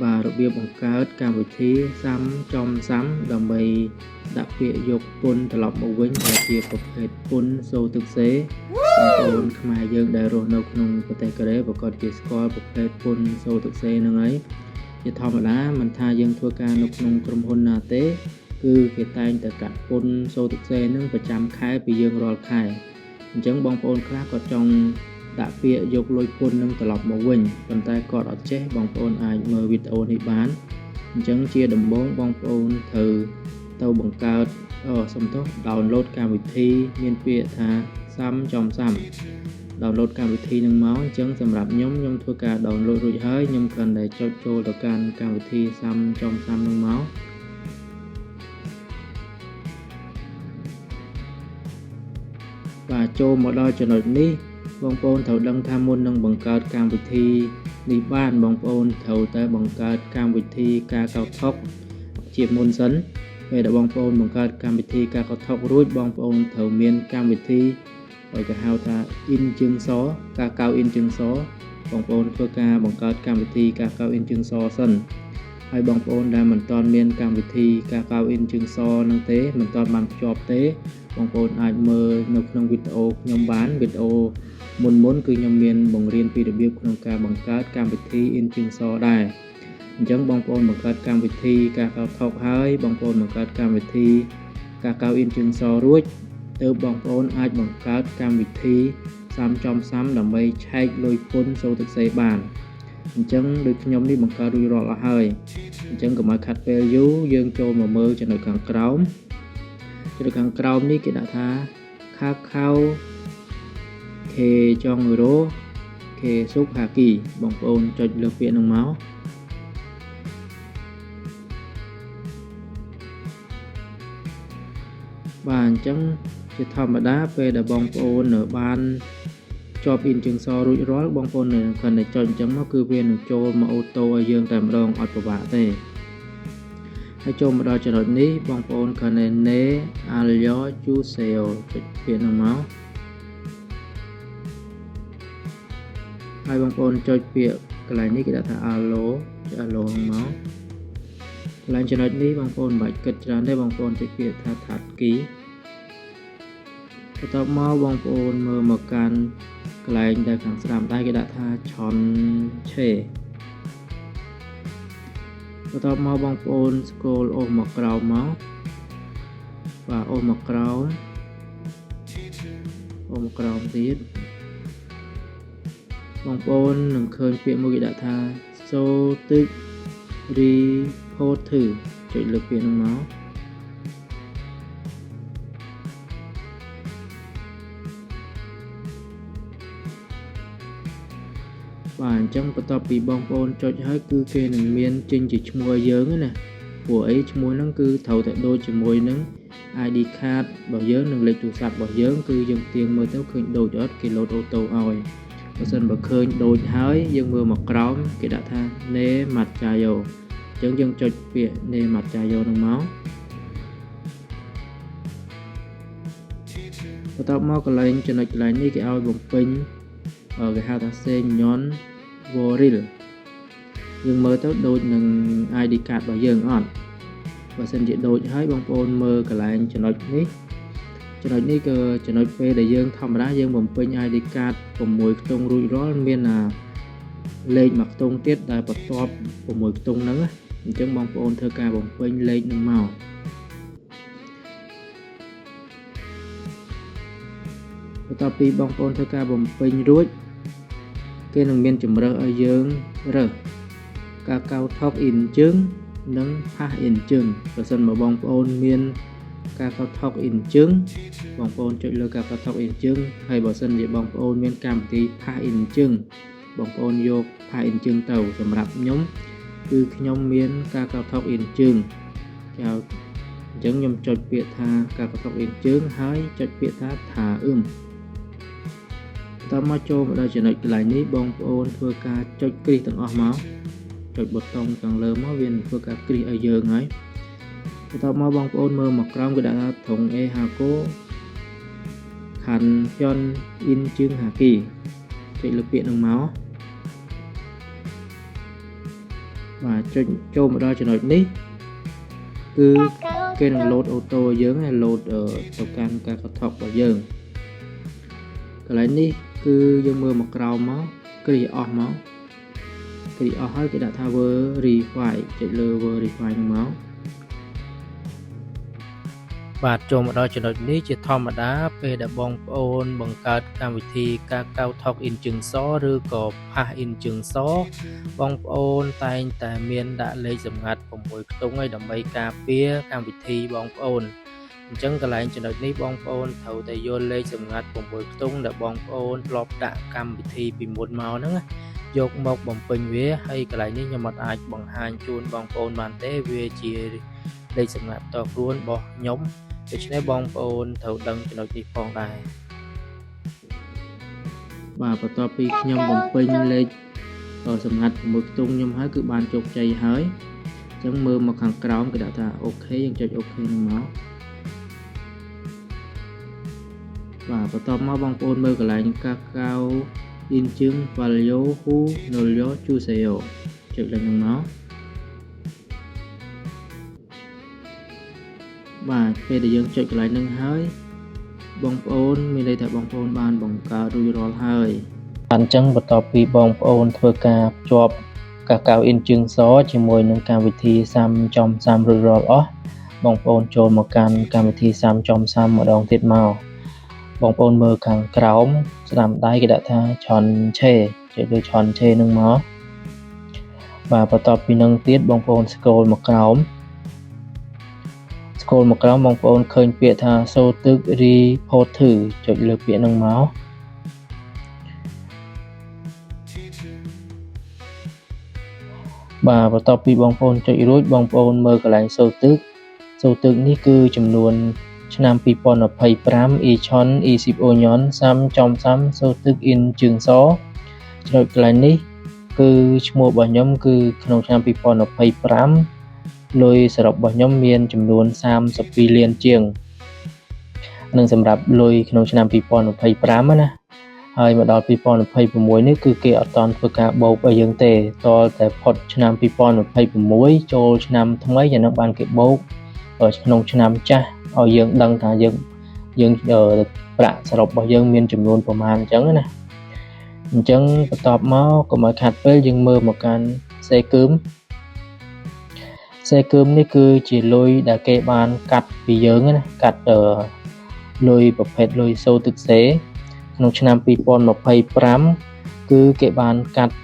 vàរបៀបបង្កើតកម្មវិធីសាំចំសាំដើម្បីដាក់ពាក្យយកពន្ធត្រឡប់មកវិញដែលជាប្រភេទពន្ធសូទឹកសេបងប្អូនខ្មែរយើងដែលរស់នៅក្នុងប្រទេសកូរ៉េប្រកាសជាស្គាល់ប្រភេទពន្ធសូទឹកសេនឹងហើយជាធម្មតាមិនថាយើងធ្វើការនៅក្នុងក្រុមហ៊ុនណាទេគឺគេតែងតែកាត់ពន្ធសូទឹកសេនឹងប្រចាំខែពីយើងរាល់ខែអញ្ចឹងបងប្អូនខ្លះក៏ចង់ដាក់ពាក្យយកលុយពន្ធនឹងត្រឡប់មកវិញប៉ុន្តែគាត់អត់ចេះបងប្អូនអាចមើលវីដេអូនេះបានអញ្ចឹងជាដំបូងបងប្អូនត្រូវទៅបង្កើតdownload កម្មវិធីមានពាក្យថាសាំចំសាំ download កម្មវិធីនឹងមកអញ្ចឹងសម្រាប់ខ្ញុំធ្វើការ download រួចហើយខ្ញុំគ្រាន់តែចុចចូលទៅកាន់កម្មវិធីសាំចំសាំនឹងមកបាទចូលមកដល់ចំណុចនេះបងប្អូនត្រូវដឹងថាមុននឹងបង្កើតកម្មវិធីនេះបានបងប្អូនត្រូវតែបង្កើតកម្មវិធីការកោតថុកជាមុនសិនពេលដែលបងប្អូនបង្កើតកម្មវិធីការកោតថុករួចបងប្អូនត្រូវមានកម្មវិធីគេហៅថា in ជើងសការកៅ in ជើងសបងប្អូនធ្វើការបង្កើតកម្មវិធីការកៅ in ជើងសសិនហើយបងប្អូនដែលមិនទាន់មានកម្មវិធីការកៅ in ជើងសនឹងទេមិនទាន់បានភ្ជាប់ទេបងប្អូនអាចមើលនៅក្នុងវីដេអូខ្ញុំបានវីដេអូមុនគឺខ្ញុំមានបង្រៀនពីរបៀបក្នុងការបង្កើតកម្មវិធី in ជើងសដែរអញ្ចឹងបងប្អូនបង្កើតកម្មវិធីការកៅថុកហើយបងប្អូនបង្កើតកម្មវិធីការកៅ in ជើងសរួចទើបបងប្អូនអាចបង្កើតកម្មវិធីសាំចំសាំដើម្បីឆែកលុយពន្ធសូទឹកសេបានអញ្ចឹងដូចខ្ញុំនេះបង្កើតរួចរាល់អស់ហើយអញ្ចឹងកុំឲ្យខាត់ពេលយូរយើងចូលមកមើលចំណុចខាងក្រោមនេះគេដាក់ថា Kakao Ke Jongro Ke Sukhaki បងប្អូនចុចលើពាក្យនឹងមកបាទអញ្ចឹងជាធម្មតាពេលដែលបងប្អូននៅបានជាប់ in ជើងសរួចរាល់បងប្អូននៅគ្រាន់តែចុចអញ្ចឹងមកគឺវានឹងចូលមកអូតូឲ្យយើងតែម្ដងអត់ពិបាកទេហើយចូលមកដល់ចំណុចនេះបងប្អូនគ្រាន់តែ ne alyo chuseo ចុចពាក្យនឹងមកហើយបងប្អូនចុចពាក្យកន្លែងនេះគេដាក់ថា allo ចុច allo ហ្នឹងមកកន្លែងចំណុចនេះបងប្អូនមិនបាច់គិតច្រើនទេបងប្អូនចុចពាក្យថា tat key បន្ទាប់មកបងប្អូនមើលមកកាន់កន្លែងដែលខាងស្ដាំដៃគេដាក់ថា chon che បន្ទាប់មកបងប្អូន scroll អូសមកក្រោមមកបាទអូសមកក្រោមទៀតបងប្អូននឹងឃើញពាក្យមួយគេដាក់ថា soទឹក report ចុចលើពាក្យហ្នឹងមកបាទអញ្ចឹងបន្ទាប់ពីបងប្អូនចុចហើយគឺគេនឹងមានចេញជាឈ្មោះឲ្យយើងណាព្រោះអីឈ្មោះហ្នឹងគឺត្រូវតែដូចជាមួយនឹង ID card របស់យើងនិងលេខទូរស័ព្ទរបស់យើងគឺយើងទាញមើលទៅឃើញដូចអត់គេលោតអូតូឲ្យបើសិនបើឃើញដូចហើយយើងមើលមកក្រោមគេដាក់ថា ne matchayo អញ្ចឹងយើងចុចពាក្យ ne matchayo ហ្នឹងមកបន្ទាប់មកចំណុចកន្លែងនេះគេឲ្យបំពេញគេហៅថា Senyon Voril យើងមើលទៅដូចនឹង ID card របស់យើងអត់បើសិនជាដូចហើយបងប្អូនមើលកន្លែងចំណុចនេះគឺចំណុចពេលដែលយើងធម្មតាយើងបំពេញ ID card 6ខ្ទង់រួចរាល់មានលេខមួយខ្ទង់ទៀតដែលបន្ទាប់6ខ្ទង់ហ្នឹងអញ្ចឹងបងប្អូនធ្វើការបំពេញលេខនឹងមកបន្ទាប់ពីបងប្អូនធ្វើការបំពេញរួចគេនឹងមានជំរើសឲ្យយើងរើសការកៅថុក in ជើងនិង pass in ជើងបើសិនមកបងប្អូនមានការកៅថុក in ជើងបងប្អូនចុចលើការកៅថុក in ជើងហើយបើសិនជាបងប្អូនមានកម្មវិធី pass in ជើងបងប្អូនយក pass in ជើងទៅសម្រាប់ខ្ញុំគឺខ្ញុំមានការកៅថុក in ជើងគេហៅអញ្ចឹងខ្ញុំចុចពាក្យថាការកៅថុក in ជើងហើយចុចពាក្យថាតមកចូលមកដល់ចំណុចកន្លែងនេះបងប្អូនធ្វើការចុចគ្រីសទាំងអស់មកចុចប៊ូតុងខាងលើមកវានឹងធ្វើការគ្រីសឲ្យយើងហើយបន្ទាប់មកបងប្អូនមើលមកក្រោមគេដាក់ថាធុង e hako khan pyon in ជើង haki ចុចលើពាក្យនឹងមក và cho một đo cho nói ní cứ cái năng load ô tô dưỡng hay load ở tàu can ca cao thọc vào dưỡng cái lấy ní cứ dương mưa một rau máu cái gì ọt máu cái gì ọt hết cái đã thao vơ rì phải chạy lơ vơ rì phải máu và cho một đôi trường hợpนี้จะธรรมดาពេលដែលបងប្អូនបង្កើតកម្មវិធីការកៅថុកអ៊ីនជឹងសឬក៏ផាសអ៊ីនជឹងសបងប្អូនតែងតែមានដាក់លេខសម្ងាត់6ខ្ទង់ឲ្យដើម្បីការពារកម្មវិធីបងប្អូនអញ្ចឹងកន្លែងចំណុចនេះបងប្អូនត្រូវតែយកលេខសម្ងាត់6ខ្ទង់ដែលបងប្អូនធ្លាប់ដាក់កម្មវិធីពីមុនមកហ្នឹងយកមកបំពេញវាហើយកន្លែងនេះខ្ញុំអាចបង្ហាញជូនបងប្អូនបានទេវាជាលេខសម្ងាត់តខ្លួនរបស់ខ្ញុំដូច្នេះបងប្អូនត្រូវដឹងចំណុចនេះផងដែរបាទបន្ទាប់ពីខ្ញុំបំពេញលេខសម្ងាត់6ខ្ទង់ខ្ញុំហើយគឺបានជោគជ័យហើយអញ្ចឹងមើលមកខាងក្រោមគេដាក់ថាអូខេយើងចុចអូខេនឹងមកបាទបន្ទាប់មកបងប្អូនមើលកន្លែងកាកៅអ៊ីនជឹង value hu nolyo chuseo ចុចលេខនឹងមកបាទពេលដែលយើងចុចកន្លែងហ្នឹងហើយបងប្អូនមានន័យថាបងប្អូនបានបង្កើតរួចរាល់ហើយអញ្ចឹងបន្ទាប់ពីបងប្អូនធ្វើការភ្ជាប់កាកៅអ៊ីនជឹងសជាមួយនឹងកម្មវិធីសាំចំសាំរួចរាល់អស់បងប្អូនចូលមកកាន់កម្មវិធីសាំចំសាំម្ដងទៀតមកបងប្អូនមើលខាងក្រោមស្ដាំដៃគេដាក់ថាឆនឆេចុចលើឆនឆេនឹងមកបាទបន្ទាប់ពីនឹងទៀតបងប្អូនស្គ្រូលមកក្រោមមកក្រោមបងប្អូនឃើញពាក្យថាសូទឹក report ចុចលើពាក្យហ្នឹងមកបាទបន្ទាប់ពីបងប្អូនចុចរួចបងប្អូនមើលកន្លែងសូទឹកនេះគឺចំនួនឆ្នាំ2025 e-chon e10 onyon សាំចំសាំសូទឹក in ជើងសចំណុចកន្លែងនេះគឺឈ្មោះរបស់ខ្ញុំគឺក្នុងឆ្នាំ2025លុយសរុបរបស់ខ្ញុំមានចំនួន32លានជាងនឹងសម្រាប់លុយក្នុងឆ្នាំ2025ណាហើយមកដល់2026នេះគឺគេអត់តន់ធ្វើការបូកឲ្យយើងទេតលតែផុតឆ្នាំ2026ចូលឆ្នាំថ្មីយ៉ាងនោះបានគេបូកក្នុងឆ្នាំចាស់ឲ្យយើងដឹងថាយើងប្រាក់សរុបរបស់យើងមានចំនួនប្រមាណអញ្ចឹងណាអញ្ចឹងបន្ទាប់មកកុំឲ្យខាត់ពេលយើងមើលមកកាន់សេគឹមនេះគឺជាលុយដែលគេបានកាត់ពីយើងណាកាត់លុយប្រភេទលុយសូទឹកសេក្នុងឆ្នាំ2025គឺគេបានកាត់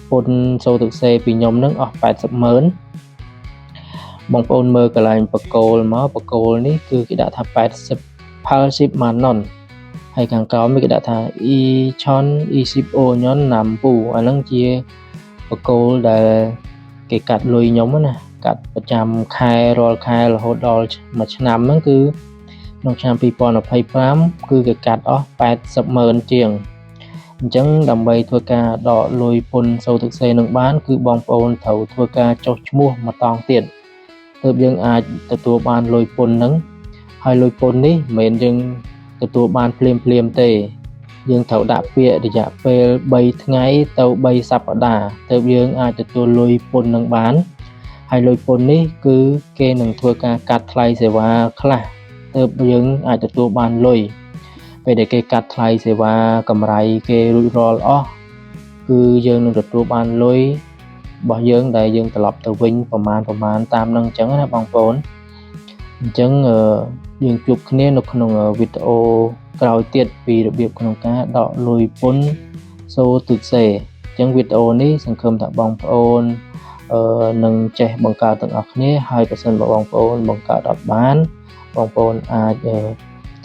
ពន្ធសូទឹកសេពីខ្ញុំនឹងអស់800000បងប្អូនមើលកន្លែងបកគោលមកបកគោលនេះគឺគេដាក់ថា80 manon ហើយខាងក្រោមគេដាក់ថា e-chon e10 onyon nampu អាហ្នឹងជាបកគោលដែលគេកាត់លុយខ្ញុំណាកាត់ប្រចាំខែរាល់ខែរហូតដល់មួយឆ្នាំហ្នឹងគឺក្នុងឆ្នាំ2025គឺគេកាត់អស់800000ជាងអញ្ចឹងដើម្បីធ្វើការដកលុយពន្ធសូទឹកសេនឹងបានគឺបងប្អូនត្រូវធ្វើការចុះឈ្មោះមួយតង់ទៀតទើបយើងអាចទទួលបានលុយពន្ធហ្នឹងហើយលុយពន្ធនេះមិនមែនយើងទទួលបានភ្លាមទេយើងត្រូវដាក់ពាក្យរយៈពេល3ថ្ងៃទៅ3សប្តាហ៍ទើបយើងអាចទទួលលុយពន្ធនឹងបានហើយលុយពន្ធនេះគឺគេនឹងធ្វើការកាត់ថ្លៃសេវាខ្លះទើបយើងអាចទទួលបានលុយពេលដែលគេកាត់ថ្លៃសេវាកម្រៃគេរួចរាល់អស់គឺយើងនឹងទទួលបានលុយរបស់យើងដែលយើងត្រឡប់ទៅវិញប្រមាណតាមនឹងអញ្ចឹងណាបងប្អូនអញ្ចឹងយើងជួបគ្នានៅក្នុងវីដេអូក្រោយទៀតពីរបៀបក្នុងការដកលុយពន្ធសូទឹកសេអញ្ចឹងវីដេអូនេះសង្ឃឹមថាបងប្អូននឹងចេះបង្កើតទាំងអស់គ្នាហើយបើសិនបងប្អូនបង្កើតអត់បានបងប្អូនអាច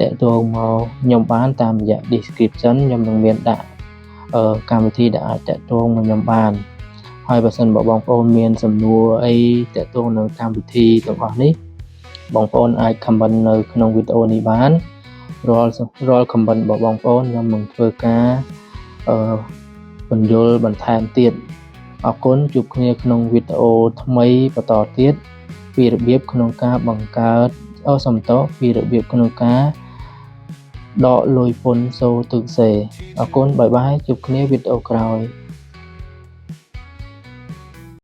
តាក់ទងមកខ្ញុំបានតាមរយៈ description ខ្ញុំនឹងមានដាក់កម្មវិធីដែលអាចតាក់ទងមកខ្ញុំបានហើយបើសិនបងប្អូនមានសំណួរអីតាក់ទងនឹងកម្មវិធីទាំងអស់នេះបងប្អូនអាច comment នៅក្នុងវីដេអូនេះបានរាល់ comment របស់បងប្អូនខ្ញុំនឹងធ្វើការបញ្យល់បន្ថែមទៀតអរគុណជួបគ្នាក្នុងវីដេអូថ្មីបន្តទៀតពីរបៀបក្នុងការបង្កើតពីរបៀបក្នុងការដកលុយពន្ធសូទឹកសេអរគុណបាយបាយជួបគ្នាវីដេអូក្រោយ